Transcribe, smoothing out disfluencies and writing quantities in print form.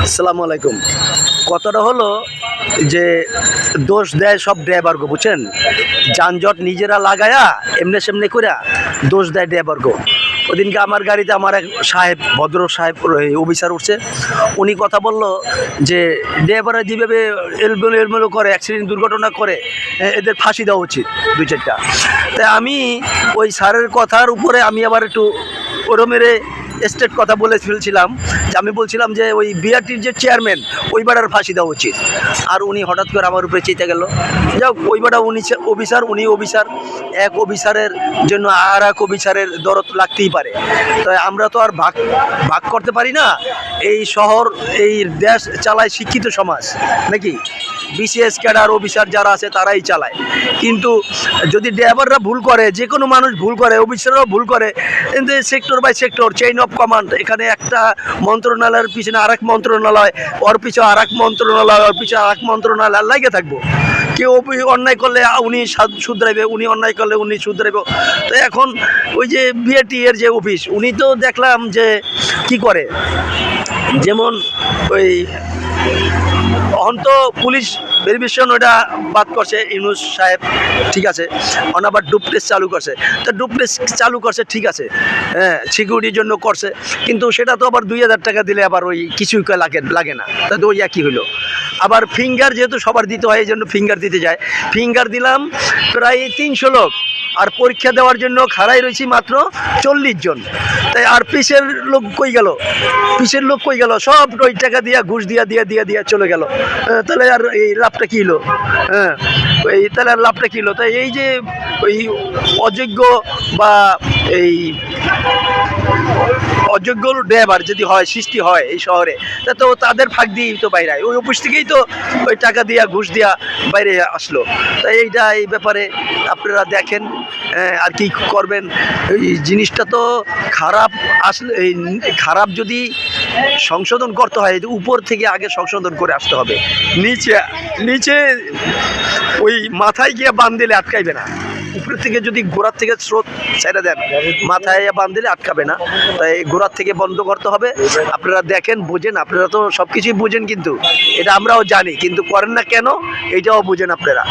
আসসালামু আলাইকুম। কথাটা হলো যে দোষ দেয় সব ড্রাইভারগো, বুঝছেন? যানজট নিজেরা লাগায়া এমনে সেমনে কইরা দোষ দেয় ড্রাইভারগো। ওদিনকে আমার গাড়িতে আমার এক সাহেব, ভদ্র সাহেব অফিসার উঠছে। উনি কথা বলল যে ড্রাইভাররা যেভাবে এলমেলো এলমেলো করে, অ্যাক্সিডেন্ট দুর্ঘটনা করে, এদের ফাঁসি দেওয়া উচিত 2-4টা। তাই আমি ওই স্যারের কথার উপরে আমি আবার একটু ওরও মেরে স্টেট কথা বলে ফেলছিলাম, যে আমি বলছিলাম যে ওই বিআরটির যে চেয়ারম্যান ওই বাড়ার ফাঁসি দেওয়া উচিত। আর উনি হঠাৎ করে আমার উপরে চেতে গেল। যাক, ওই বাড়া উনি অফিসার, উনি অফিসার, এক অফিসারের জন্য আর এক অফিসারের দরদ লাগতেই পারে। তাই আমরা তো আর ভাগ ভাগ করতে পারি না। এই শহর, এই দেশ চালায় শিক্ষিত সমাজ, নাকি? বিসিএস ক্যাডার অফিসার যারা আছে তারাই চালায়। কিন্তু যদি ড্রাইভাররা ভুল করে, যে কোনো মানুষ ভুল করে, অফিসাররাও ভুল করে, কিন্তু sector by sector, chain of command, এখানে একটা মন্ত্রণালয়ের পিছনে আরেক মন্ত্রণালয়, ওর পিছনে আরেক মন্ত্রণালয়, ওর পিছনে আরেক মন্ত্রণালয় লাগে থাকবো। কেউ অন্যায় করলে উনি শুধরাইবে, উনি অন্যায় করলে উনি শুধরাইবে। তো এখন ওই যে বিএটি এর যে অফিস, উনি তো দেখলাম যে কি করে, যেমন ওই অন্ত পুলিশ ভেরিফিকেশন ওটা বাদ করছে ইউনুস সাহেব, ঠিক আছে। আবার ডুপ টেস্ট চালু করছে। তো ডুপ টেস্ট চালু করছে, ঠিক আছে, হ্যাঁ, সিকিউরিটির জন্য করছে। কিন্তু সেটা তো আবার 2000 টাকা দিলে আবার ওই কিছুই লাগে না। তা তো ওই একই হলো। আবার ফিঙ্গার যেহেতু সবার দিতে হয়, এই জন্য ফিঙ্গার দিতে যায়। ফিঙ্গার দিলাম প্রায় 300 লোক, আর পরীক্ষা দেওয়ার জন্য খাড়াই রয়েছি মাত্র 40 জন। তাই আর পিসের লোক কই গেল? পিসের লোক কই গেল? সব ওই টাকা দিয়া, ঘুষ দিয়া চলে গেল। তাহলে আর এই লাভটা কী হলো? হ্যাঁ, এই তাহলে আর লাভটা কী হলো? তাই এই যে ওই অযোগ্য বা এই অযোগ্য ড্রাইভার যদি হয়, সৃষ্টি হয় এই শহরে, তা তো তাদের ফাঁক দিয়েই তো বাইরে, ওই অফিস থেকেই তো ওই টাকা দিয়া, ঘুষ দিয়া বাইরে আসলো। তাই এই ব্যাপারে আপনারা দেখেন আর কি করবেন। এই জিনিসটা তো খারাপ। আসলে এই খারাপ যদি সংশোধন করতে হয়, উপর থেকে আগে সংশোধন করে আসতে হবে। নিচে ওই মাথায় গিয়ে বান দিলে আটকাইবে না। উপর থেকে যদি গোড়ার থেকে স্রোত ছেড়ে দেন, মাথায় বান দিলে আটকাবে না। তাই গোড়ার থেকে বন্ধ করতে হবে। আপনারা দেখেন, বুঝেন, আপনারা তো সব কিছুই বুঝেন, কিন্তু এটা আমরাও জানি, কিন্তু করেন না কেন, এইটাও বুঝেন আপনারা।